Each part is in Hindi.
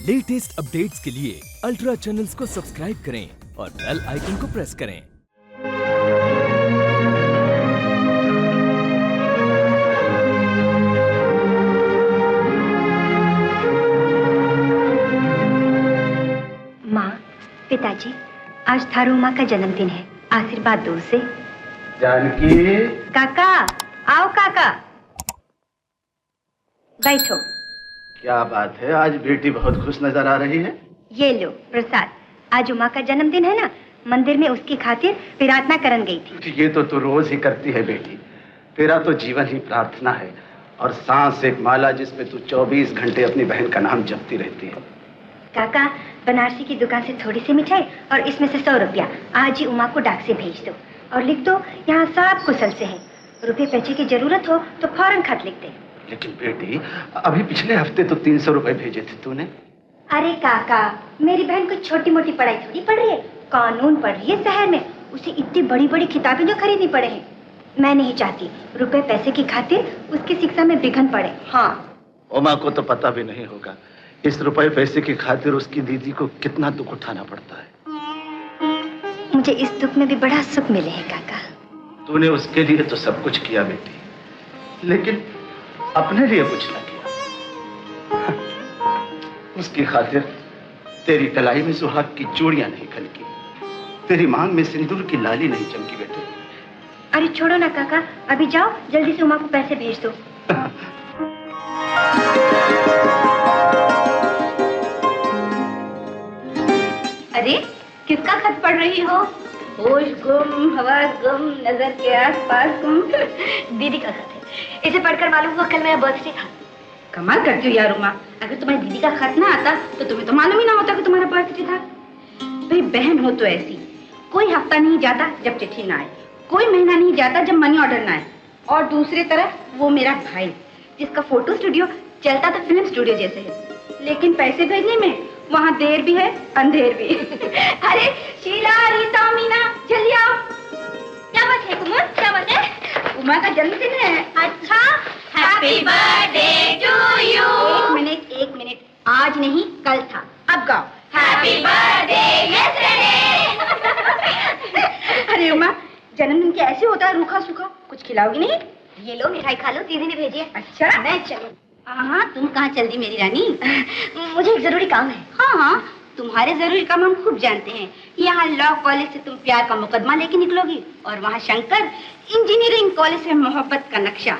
लेटेस्ट अपडेट्स के लिए अल्ट्रा चैनल्स को सब्सक्राइब करें और बेल आइकन को प्रेस करें। माँ, पिताजी, आज थारू माँ का जन्मदिन है, आशीर्वाद दो उसे। जानकी, काका, आओ काका, बैठो। क्या बात है, आज बेटी बहुत खुश नजर आ रही है। ये लो प्रसाद, आज उमा का जन्मदिन है ना, मंदिर में उसकी खातिर प्रार्थना करन गई थी। ये तो तू रोज ही करती है बेटी, तेरा तो जीवन ही प्रार्थना है और सांस एक माला जिसमें तू 24 घंटे अपनी बहन का नाम जपती रहती है। काका, बनारसी की दुकान से थोड़ी सी मिठाई और इसमें से 100 रुपया आज ही उमा को डाक से भेज दो और लिख दो यहाँ सब कुशल से है। रुपए पैसे की जरूरत हो तो फौरन खत लिख दे। लेकिन बेटी, अभी पिछले हफ्ते तो 300 रुपए भेजे थे तूने। अरे काका, मेरी बहन कुछ छोटी मोटी पढ़ाई थोड़ी पढ़ रही है, कानून पढ़ रही है शहर में, उसे इतनी बड़ी बड़ी किताबें जो खरीदनी पड़े हैं। मैं नहीं चाहती रुपए पैसे की खातिर उसकी शिक्षा में विघ्न पड़े। हाँ, उमा को तो पता भी नहीं होगा इस रुपए पैसे की खातिर उसकी दीदी को कितना दुख उठाना पड़ता है। मुझे इस दुख में भी बड़ा सुख मिले है काका। तूने उसके लिए तो सब कुछ किया बेटी, लेकिन अपने लिए कुछ ना किया। उसकी खातिर तेरी कलाई में सुहाग की चूड़ियां नहीं खनकी, तेरी मांग में सिंदूर की लाली नहीं चमकी बेटे। अरे छोड़ो ना काका, अभी जाओ जल्दी से उमा को पैसे भेज दो। अरे किसका खत पढ़ रही हो? होश गुम, हवास गुम, नजर के आसपास गुम। दीदी का खत है, इसे पढ़कर मालूम हुआ कल मेरा बर्थडे था। कमाल करती हो यार उमा, अगर तुम्हारी दीदी का खत ना आता तो तुम्हें तो मालूम ही ना होता कि तुम्हारा बर्थडे था। भाई बहन हो तो ऐसी, कोई हफ्ता नहीं जाता जब चिट्ठी ना आए, कोई महीना नहीं जाता जब मनी ऑर्डर ना आए, और दूसरी तरफ वो मेरा भाई जिसका फोटो स्टूडियो चलता तो फिल्म स्टूडियो जैसे है, लेकिन पैसे भेजने में वहाँ देर भी है अंधेर भी। अरे शीला, रीता, मीना, जल्दी आओ। क्या बात है कुमुद, क्या बात है? उमा का जन्मदिन है। अच्छा, हैप्पी बर्थडे टू यू। एक मिनट, आज नहीं कल था, अब गाओ हैप्पी बर्थडे यस्टरडे। अरे उमा, जन्मदिन क्या ऐसे होता है रूखा सूखा? कुछ खिलाओगी नहीं? ये लो मिठाई खा लो, दीदी ने भेजी है। अच्छा, मैं चलूं? हाँ, तुम कहाँ चल दी मेरी रानी? मुझे एक जरूरी काम है। हाँ, तुम्हारे जरूरी काम हम खूब जानते हैं। यहाँ लॉ कॉलेज से तुम प्यार का मुकदमा लेके निकलोगी और वहाँ शंकर इंजीनियरिंग कॉलेज से मोहब्बत का नक्शा।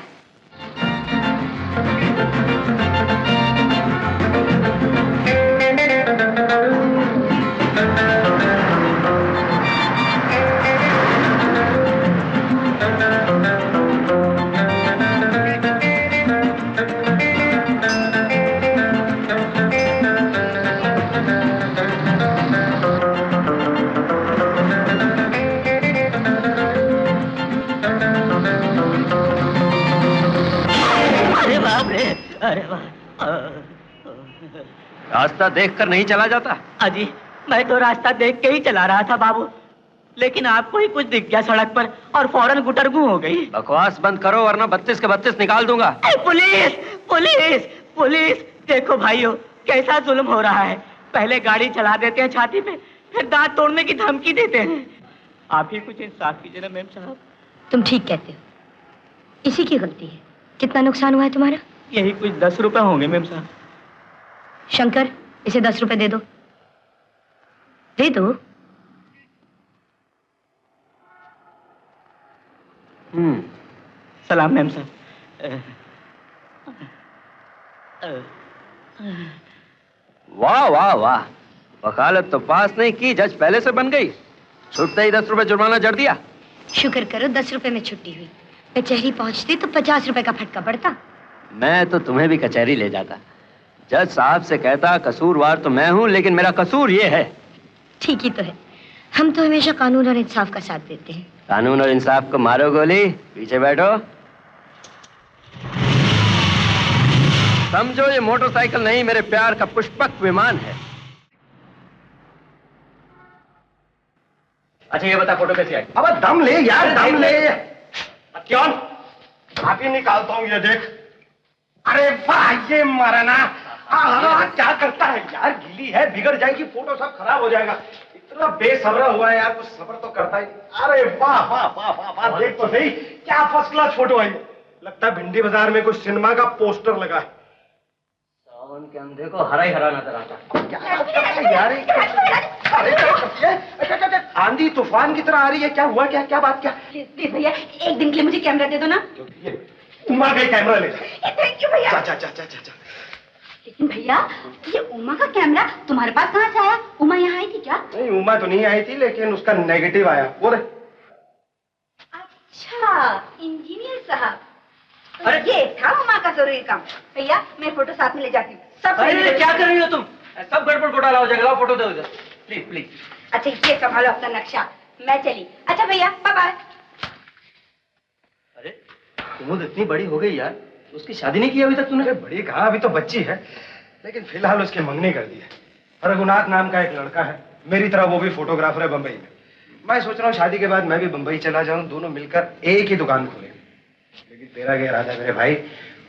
अरे वाह, रास्ता देखकर नहीं चला जाता? अजी, मैं तो रास्ता देख के ही चला रहा था बाबू, लेकिन आपको ही कुछ दिख गया सड़क पर और फौरन गुटरगू हो गई। बकवास बंद करो वरना 32 के 32 निकाल दूंगा। Police police police! देखो भाइयों, कैसा जुल्म हो रहा है। पहले गाड़ी चला देते हैं छाती पे, फिर दांत तोड़ने की धमकी देते हैं। आप ही कुछ इंसाफ कीजिए ना मेम साहब। तुम ठीक कहते हो, इसी की गलती है। कितना नुकसान हुआ है तुम्हारा? यही कुछ 10 रुपए होंगे मेम साहब। शंकर, इसे 10 रुपए दे दो। दे दो। सलाम मेम साहब। वाह वाह वाह, वकालत तो पास नहीं की, जज पहले से बन गई। छुट्टे ही 10 रुपए जुर्माना जड़ दिया। शुक्र करो 10 रुपए में छुट्टी हुई, कचहरी पहुंचती तो 50 रुपए का फटका पड़ता। मैं तो तुम्हें भी कचहरी ले जाता। जज साहब से कहता कसूरवार तो मैं हूं, लेकिन मेरा कसूर ये है। ठीक ही तो है, हम तो हमेशा कानून और इंसाफ का साथ देते हैं। कानून और इंसाफ को मारो गोली, पीछे बैठो। समझो ये मोटरसाइकिल नहीं, मेरे प्यार का पुष्पक विमान है। अच्छा ये बता, फोटो कैसी आई? अब दम ले यार, दम ले। क्यों? आप ही निकालता हूँ, ये देख। अरे वाह, ये मारा ना। क्या करता है यार, गीली है, बिगड़ जाएगी फोटो, सब खराब हो जाएगा। इतना बेसब्रा हुआ है यार, कुछ सब्र तो करता ही। अरे वाह वाह वाह वाह वाह, देख तो सही, क्या फर्स्ट क्लास फोटो आई। लगता है भिंडी बाजार में कुछ सिनेमा का पोस्टर लगा है। सावन के अंधे को हरा ही हरा नजर आता क्या यार, आंधी तूफान की तरह आ रही है, क्या हुआ, क्या क्या बात, क्या? प्लीज भैया, एक दिन के लिए मुझे कैमरा दे दो ना। उमा का कैमरा ले। थैंक यू भैया। जा। लेकिन भैया, ये उमा का कैमरा तुम्हारे पास कहाँ से आया? उमा यहाँ आई थी क्या? नहीं, उमा तो नहीं आई थी, लेकिन उसका नेगेटिव आया। बोले अच्छा, इंजीनियर साहब, तो ये था उमा का जरूरी काम। भैया, मैं फोटो साथ में ले जाती हूँ। सब अरे क्या कर रही हो तुम? सब गड़बड़ घोटाला हो जाएगा, लाओ फोटो दो उधर, प्लीज प्लीज। अच्छा, ये संभालो अपना नक्शा, मैं चली। अच्छा भैया, बाय बाय। अरे तुम इतनी बड़ी हो गई यार, उसकी शादी नहीं की अभी तक तूने? बड़ी कहाँ, अभी तो बच्ची है, लेकिन फिलहाल उसकी मंगनी कर दी है। रघुनाथ नाम का एक लड़का है, मेरी तरह वो भी फोटोग्राफर है बंबई में। मैं सोच रहा हूँ शादी के बाद मैं भी बंबई चला जाऊँ, दोनों मिलकर एक ही दुकान खोलेंगे। लेकिन तेरा क्या इरादा मेरे भाई,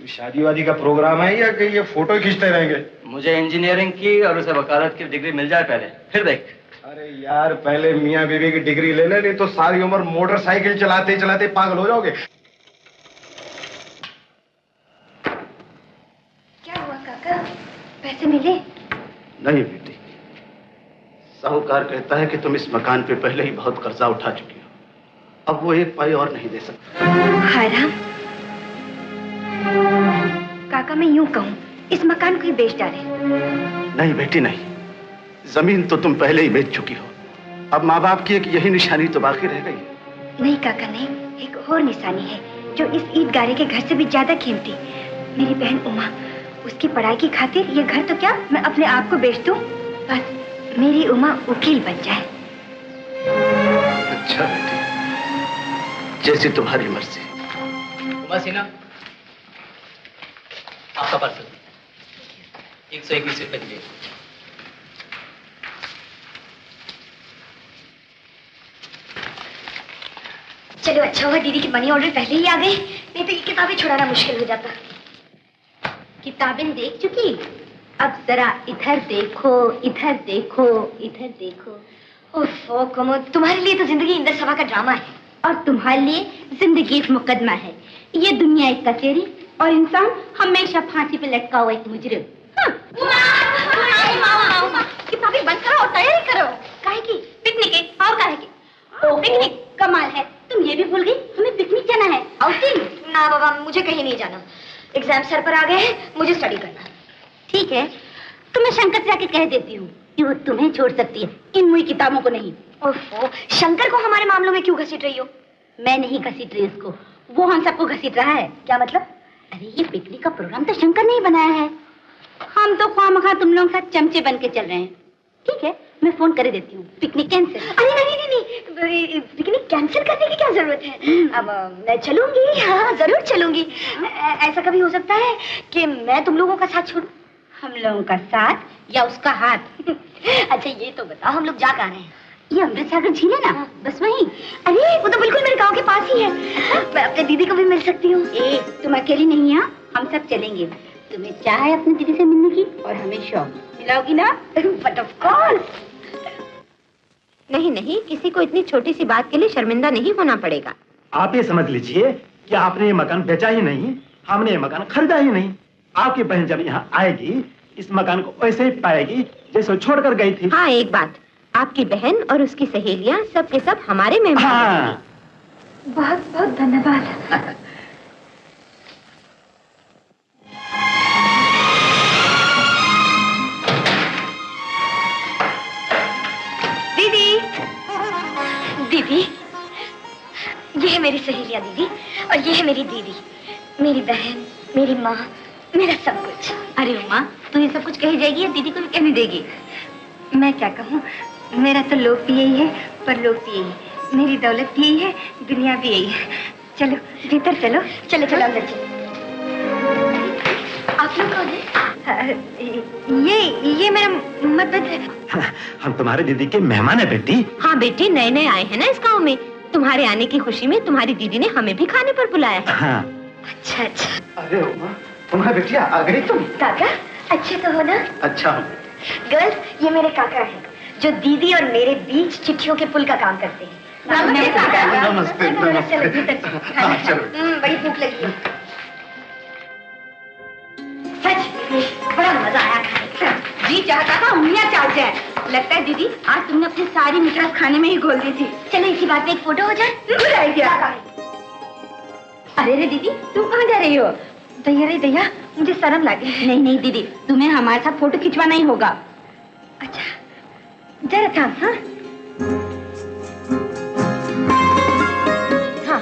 शादी वादी का प्रोग्राम है या कहीं ये फोटो खींचते रहेंगे? मुझे इंजीनियरिंग की और उसे वकालत की डिग्री मिल जाए पहले, फिर देख। अरे यार, पहले मियाँ बीवी की डिग्री ले ले, नहीं तो सारी उम्र मोटरसाइकिल चलाते चलाते पागल हो जाओगे। क्या हुआ काका, पैसे मिले? नहीं बेटी, साहूकार कहता है कि तुम इस मकान पे पहले ही बहुत कर्जा उठा चुकी हो, अब वो एक पाई और नहीं दे सकता। हाय राम काका, मैं यूं कहूं, इस मकान को ही बेच डाले। नहीं बेटी नहीं, जमीन तो तुम पहले ही बेच चुकी हो, अब माँ बाप की एक यही निशानी तो बाकी रह गई। नहीं काका नहीं, एक और निशानी है जो इस ईद गारे के घर से भी ज्यादा कीमती। मेरी बहन उमा, उसकी पढ़ाई की खातिर ये घर तो क्या, मैं अपने आप को बेच दूं, बस मेरी उमा वकील बन जाए। अच्छा बेटी, जैसी तुम्हारी मर्जी। उमा सिन्हा, आपका पार्सल 121 रुपए दीजिए। चलो अच्छा हुआ दीदी की मनी ऑर्डर पहले ही आ गए, नहीं तो ये किताबें छुड़ाना मुश्किल हो जाता। किताबें देख चुकी, अब जरा इधर देखो, इधर देखो, इधर देखो। ओहो कमो, तुम्हारे लिए तो जिंदगी इंदर सभा का ड्रामा है और तुम्हारे लिए जिंदगी एक मुकदमा है। ये दुनिया एक कचेरी और इंसान हमेशा फांसी पे लटका हुआ एक मुजरिम। किताबें बंद करो और तैयारी करो। काहे की? पिकनिक है। और काहे की? पिकनिक कमाल है, तुम ये भी भूल गई, हमें पिकनिक जाना है, आउटिंग। ना बाबा, मुझे कहीं नहीं जाना, एग्जाम सर पर आ गए हैं, मुझे स्टडी करना। ठीक है, तो मैं शंकर से जाके कह देती हूँ कि वो तुम्हें छोड़ सकती है, इन मुई किताबों को नहीं। ओहो, शंकर को हमारे मामलों में क्यों घसीट रही हो? मैं नहीं घसीट रही उसको, वो हम सबको घसीट रहा है। क्या मतलब? अरे ये पिकनिक का प्रोग्राम तो शंकर ने ही बनाया है, हम तो ख्वामखा तुम लोगों के साथ चमचे बन के चल रहे हैं। ठीक है, मैं फोन कर देती हूँ, पिकनिक कैंसिल। अरे नहीं, पिकनिक कैंसिल करने की क्या जरूरत है, अब मैं चलूंगी। हाँ जरूर चलूंगी। ऐसा कभी हो सकता है कि मैं तुम लोगों का साथ छोड़ूं? हम लोगों का साथ या उसका हाथ? अच्छा ये तो बताओ, हम लोग जा कहाँ रहे हैं? ये अमृत सागर झील है ना, बस वहीं। अरे वो तो बिल्कुल मेरे गांव के पास ही है। मैं अपने दीदी को भी मिल सकती हूँ। तुम अकेली नहीं है, हम सब चलेंगे। तुम्हें चाहे अपनी दीदी से मिलने की और हमें शौक, मिलाओगी ना? But of course. नहीं, किसी को इतनी छोटी सी बात के लिए शर्मिंदा नहीं होना पड़ेगा। आप ये समझ लीजिए कि आपने ये मकान बेचा ही नहीं, हमने ये मकान खरीदा ही नहीं। आपकी बहन जब यहाँ आएगी, इस मकान को वैसे ही पाएगी जैसे छोड़ कर गई थी। हाँ, एक बात, आपकी बहन और उसकी सहेलियाँ सब के सब हमारे मेहमान। हाँ। बहुत बहुत धन्यवाद। दीदी, ये है मेरी सहेलियाँ दीदी, और ये है मेरी दीदी, मेरी बहन, मेरी माँ, मेरा सब कुछ। अरे उमा, तू ये सब कुछ कही जाएगी या दीदी को भी कहने देगी? मैं क्या कहूँ, मेरा तो लोभ भी यही है, परलोक भी यही है, मेरी दौलत भी यही है, दुनिया भी यही है। चलो भीतर चलो। चलो चलो अंदर चलो। आप लोग कौन है? ये मेरा मतलब है। हम तुम्हारे दीदी के मेहमान है बेटी। हाँ बेटी, नए नए आए हैं ना इस गांव में, तुम्हारे आने की खुशी में तुम्हारी दीदी ने हमें भी खाने पर बुलाया है। हाँ। अच्छा। अरे उमा, तुम्हारा बेटिया आ गई तुम? काका, अच्छे तो हो ना? अच्छा हूँ। गर्ल्स, ये मेरे काका हैं जो दीदी और मेरे बीच चिट्ठियों के पुल का काम करते हैं। नमस्ते नमस्ते। हाँ, चलो। बड़ी भूख लगी है। सच बड़ा मजा आया खाने। जी चाहता था उंगलियां चाट जाए। लगता है दीदी आज तुमने अपनी सारी मिठास खाने में ही घोल दी थी। चलो इसी बात में एक फोटो हो जाए। Good idea. अरे रे दीदी, तुम कहाँ जा रही हो? दैया रे दैया, मुझे शर्म लगी। नहीं नहीं दीदी, तुम्हें हमारे साथ फोटो खिंचवाना ही होगा। अच्छा जरा था। हाँ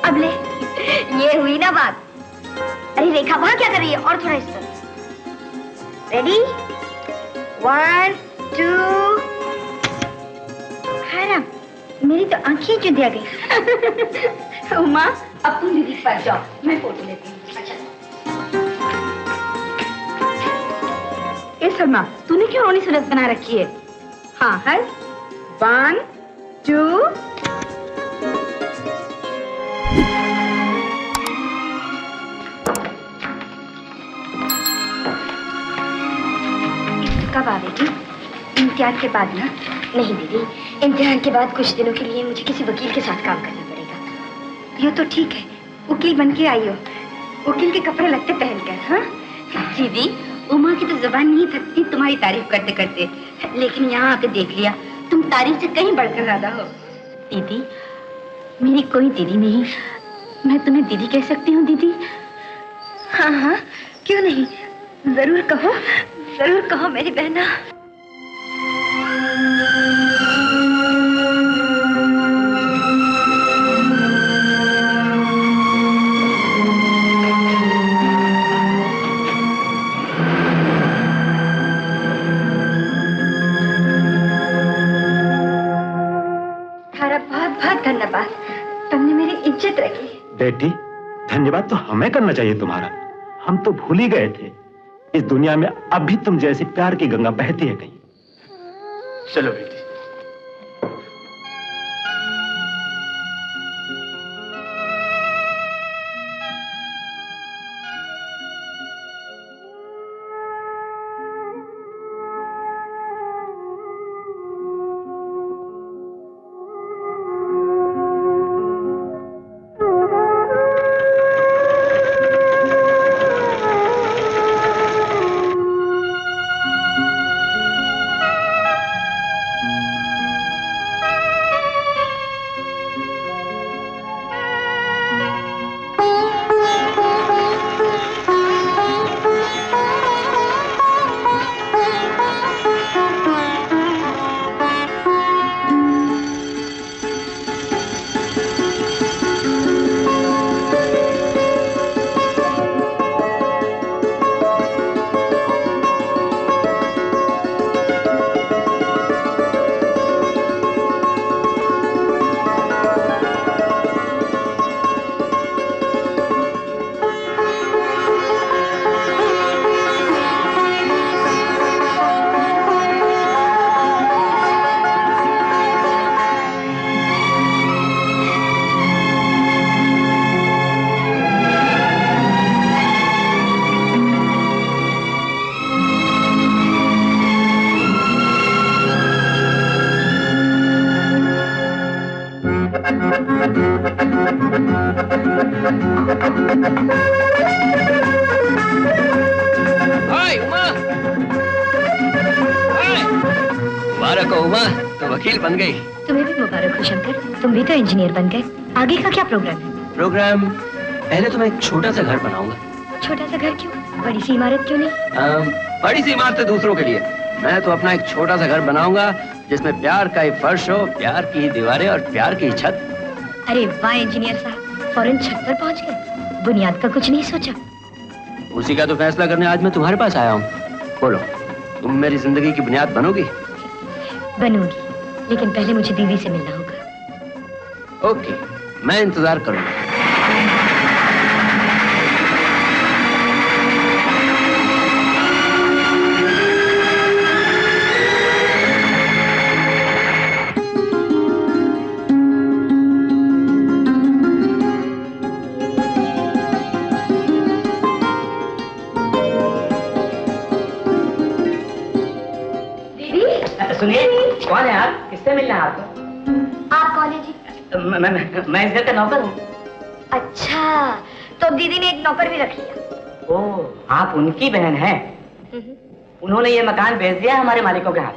अब ले। ये हुई ना बात। अरे रेखा वहां क्या कर रही है? और थोड़ा इस तरफ। रेडी 1 2। हैराम, मेरी तो आंखें चुंधिया गई। उमा अब तुम दीदी के पास जाओ, मैं फोटो लेती हूँ। अच्छा ए सलमा, तूने क्यों रोनी सूरत बना रखी है? हाँ है 1 2। कब आवेगी? इम्तिहान के बाद ना? नहीं दीदी, इम्तिहान के बाद कुछ दिनों के लिए मुझे किसी वकील के साथ काम करना पड़ेगा। ये तो ठीक है, वकील बन के आई हो, वकील के कपड़े लगते पहन कर। हाँ दीदी, उमा की तो जुबान नहीं थकती तुम्हारी तारीफ करते करते, लेकिन यहाँ आके देख लिया तुम तारीफ से कहीं बढ़कर ज्यादा हो। दीदी मेरी कोई दीदी नहीं, मैं तुम्हें दीदी कह सकती हूँ दीदी? हाँ हाँ क्यों नहीं, जरूर कहो, जरूर कहो मेरी बहना। धन्यवाद, तुमने मेरी इज्जत रखी। बेटी, धन्यवाद तो हमें करना चाहिए तुम्हारा। हम तो भूल ही गए थे, इस दुनिया में अब भी तुम जैसी प्यार की गंगा बहती है कहीं। चलो बेटी। वकील बन गई। तुम्हें भी मुबारक हो शंकर, तुम भी तो इंजीनियर बन गए। आगे का क्या प्रोग्राम है? प्रोग्राम पहले तो मैं एक छोटा सा घर बनाऊंगा। छोटा सा घर क्यों? बड़ी सी इमारत क्यों नहीं? बड़ी सी इमारत दूसरों के लिए, मैं तो अपना एक छोटा सा घर बनाऊंगा जिसमें प्यार का ही फर्श हो, प्यार की दीवारें और प्यार की छत। अरे वाह इंजीनियर साहब, फौरन छत पर पहुंच गए। बुनियाद का कुछ नहीं सोचा? उसी का तो फैसला करने आज मैं तुम्हारे पास आया हूँ। बोलो, तुम मेरी जिंदगी की बुनियाद बनोगी? बनूंगी, लेकिन पहले मुझे दीदी से मिलना होगा। ओके, मैं इंतजार करूंगा। सुनिए, कौन है आप? किससे मिलना है आपको? आप कौन है जी? मैं इस घर का नौकर हूँ। अच्छा, तो अब दीदी ने एक नौकर भी रख लिया। ओह, आप उनकी बहन हैं? उन्होंने ये मकान बेच दिया हमारे मालिकों के हाथ।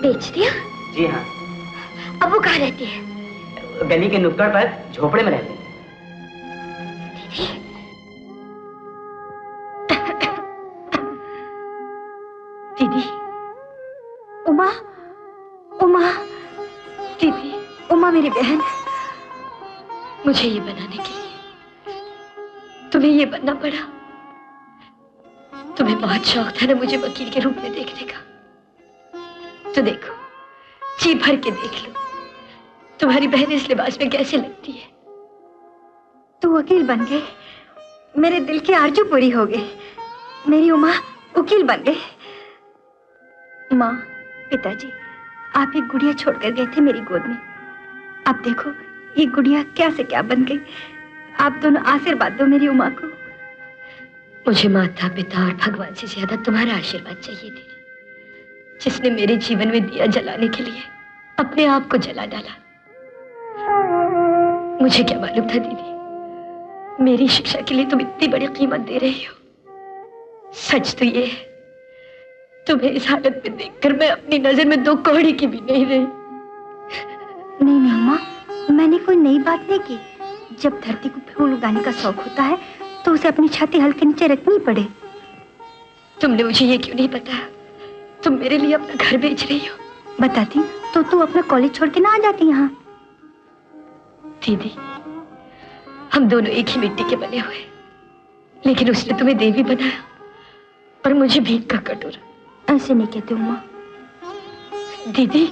बेच दिया? जी हाँ। अब वो कहाँ रहती है? गली के नुक्कड़ पर झोपड़े में रहती है। दीदी, उमा, उमा, दीदी, उमा मेरी बहन। मुझे ये बनाने के लिए तुम्हें ये बनना पड़ा। तुम्हें बहुत शौक था ना मुझे वकील के रूप में देखने का, तो देखो, जी भर के देख लो तुम्हारी बहन इस लिबास में कैसे लगती है। तू वकील बन गई, मेरे दिल की आरज़ू पूरी हो गई। मेरी उमा वकील बन गई। माँ, पिताजी, आप एक गुड़िया छोड़कर गए थे मेरी गोद में। अब देखो ये गुड़िया क्या से क्या बन गई। आप दोनों आशीर्वाद दो मेरी उमा को। मुझे माता पिता और भगवान से ज्यादा तुम्हारा आशीर्वाद चाहिए दीदी, जिसने मेरे जीवन में दिया जलाने के लिए अपने आप को जला डाला। मुझे क्या मालूम था दीदी, मेरी शिक्षा के लिए तुम इतनी बड़ी कीमत दे रही हो। सच तो ये है, तुम्हें इस हालत में देखकर मैं अपनी नजर में दो कौड़ी की भी नहीं रही। नहीं नहीं माँ, मैंने कोई नई बात नहीं की। जब धरती को फूल उगाने का शौक होता है तो उसे अपनी छाती हल्के नीचे रखनी पड़े। तुमने मुझे ये क्यों नहीं बताया? तुम मेरे लिए अपना घर बेच रही हो। बताती तो तू अपना कॉलेज छोड़ के ना आ जाती यहाँ। दीदी, हम दोनों एक ही मिट्टी के बने हुए, लेकिन उसने तुम्हें देवी बनाया और मुझे भीख का कटोरा। ऐसे नहीं कहते उमा। दीदी,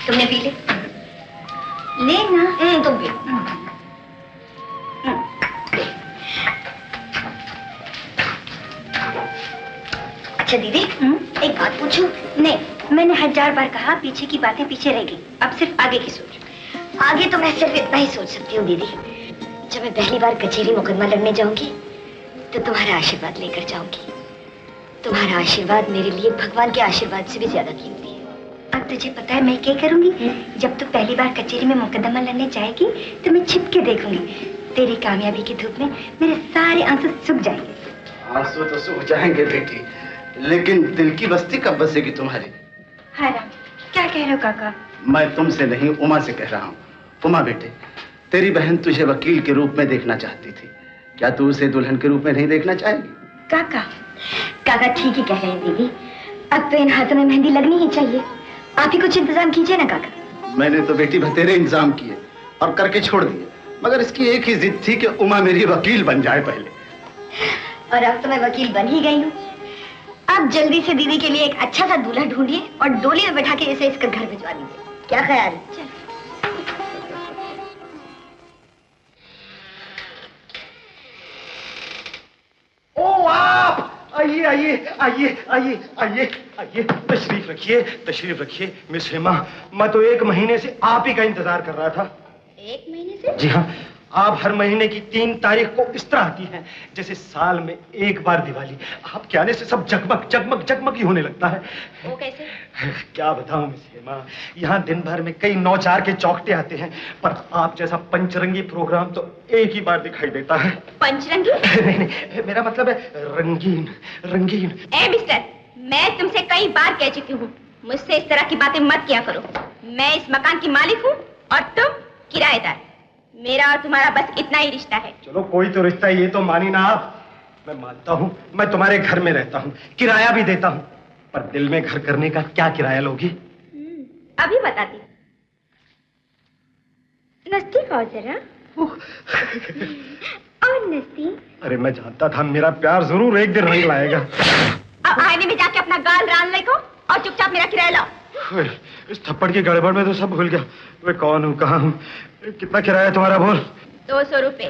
तुमने पी ले ना। तुम पी। अच्छा दीदी, एक बात पूछूं? नहीं, मैंने 1000 बार कहा पीछे की बातें पीछे रह गई, अब सिर्फ आगे की सोच। आगे तो मैं सिर्फ इतना ही सोच सकती हूँ दीदी, जब मैं पहली बार कचहरी मुकदमा लड़ने जाऊंगी तो तुम्हारा आशीर्वाद लेकर जाऊंगी। तुम्हारा आशीर्वाद मेरे लिए भगवान के आशीर्वाद से भी ज्यादा कीमती है। अब तुझे पता है मैं क्या करूंगी? जब तू पहली बार कचहरी में मुकदमा लड़ने जाएगी तो मैं छिप के देखूंगी। तेरी कामयाबी की धूप में मेरे सारे आंसू सूख जाएंगे। आंसू तो सूख जाएंगे बेटी, लेकिन दिल की बस्ती कब बसेगी तुम्हारी? हाँ राम, क्या कह रहे हो काका? मैं तुमसे नहीं, उमा से कह रहा हूँ। उमा बेटे, तेरी बहन तुझे वकील के रूप में देखना चाहती थी, क्या तू उसे दुल्हन के रूप में नहीं देखना चाहेगी? काका, काका ठीक ही कह रहे हैं दीदी। अब तो इन हाथों में मेहंदी लगनी ही चाहिए। आप ही कुछ इंतजाम कीजिए ना काका। मैंने तो बेटी बतेरे इंतजाम किए और करके छोड़ दिए, मगर इसकी एक ही जिद थी कि उमा मेरी वकील बन जाए पहले। और अब तो मैं वकील बन ही गई हूँ। अब जल्दी से दीदी के लिए एक अच्छा सा दूल्हा ढूंढिए और डोली में बैठा के इसे इसका घर भिजवा दीजिए। क्या ख्याल है? चल। ओ आप आइए आइए आइए आइए आइए आइए, तशरीफ रखिए तशरीफ रखिए। मिस हेमा, मैं तो 1 महीने से आप ही का इंतजार कर रहा था। 1 महीने से? जी हाँ, आप हर महीने की 3 तारीख को इस तरह आती हैं जैसे साल में एक बार दिवाली। आपके आने से सब जगमग जगमग जगमग ही होने लगता है। वो कैसे? क्या बताऊं मिस हेमा, यहाँ दिन भर में कई नौचार के चौकटे आते हैं, पर आप जैसा पंचरंगी प्रोग्राम तो एक ही बार दिखाई देता है। पंचरंगी? नहीं नहीं, मेरा मतलब है रंगीन रंगीन। ए मिस्टर, मैं तुमसे कई बार कह चुकी हूँ, मुझसे इस तरह की बातें मत किया करो। मैं इस मकान की मालिक हूँ और तुम किराएदार। मेरा और तुम्हारा बस इतना ही रिश्ता है। चलो कोई तो रिश्ता है, ये तो मानी ना आप। मैं मानता हूँ, मैं तुम्हारे घर में रहता हूँ, किराया भी देता हूँ, पर दिल में घर करने का क्या किराया लोगी? अभी बताती। नजदीक आओ जरा। और नजदीक। अरे मैं जानता था मेरा प्यार जरूर एक दिन रंग लाएगा। अब आईने में जाके अपना गाल रान लेको और चुपचाप मेरा किराया लाओ। इस थप्पड़ की गड़बड़ में तो सब भूल गया। मैं कौन हूँ, कहाँ हूँ, कितना किराया तुम्हारा? बोल। 200 रुपए।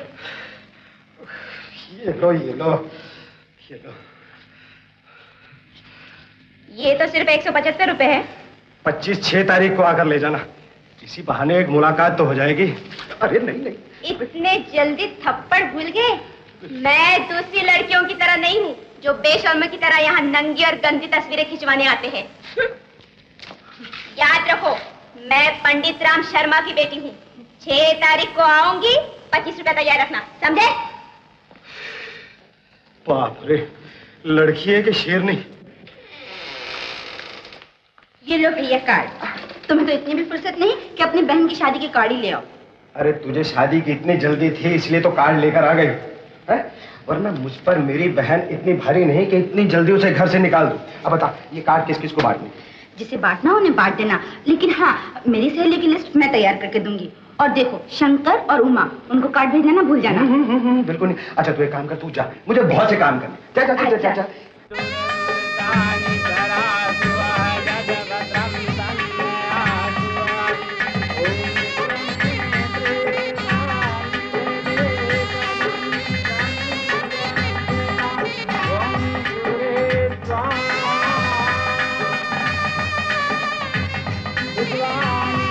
ये लो ये लो ये लो। ये तो सिर्फ 175 रुपए है। 25 6 तारीख को आकर ले जाना। इसी बहाने एक मुलाकात तो हो जाएगी। अरे नहीं नहीं, इतने जल्दी थप्पड़ भूल गए? मैं दूसरी लड़कियों की तरह नहीं हूँ जो बेशर्म की तरह यहाँ नंगी और गंदी तस्वीरें खिंचवाने आते हैं। याद रखो, मैं पंडित राम शर्मा की बेटी हूँ। 6 तारीख को आऊंगी, 25 रुपया तैयार रखना, समझे? बाप रे, लड़की है कि शेर नहीं। ये लो भैया कार्ड। तुम्हें तो इतनी भी फुर्सत नहीं कि अपनी बहन की शादी के कार्ड ही ले आओ। अरे तुझे शादी की इतनी जल्दी थी इसलिए तो कार्ड लेकर आ गई है? वरना मुझ पर मेरी बहन इतनी भारी नहीं कि इतनी जल्दी उसे घर से निकाल दूं। अब बता, ये कार्ड किस किस को बांटने? जिसे बांटना हो उन्हें बांट देना, लेकिन हाँ, मेरी सहेली की लिस्ट मैं तैयार करके दूंगी। और देखो, शंकर और उमा, उनको कार्ड भेजना ना भूल जाना। बिल्कुल नहीं। अच्छा तू एक काम कर, तू जा, मुझे बहुत से काम करने। जा जा जा जा जा। Islam.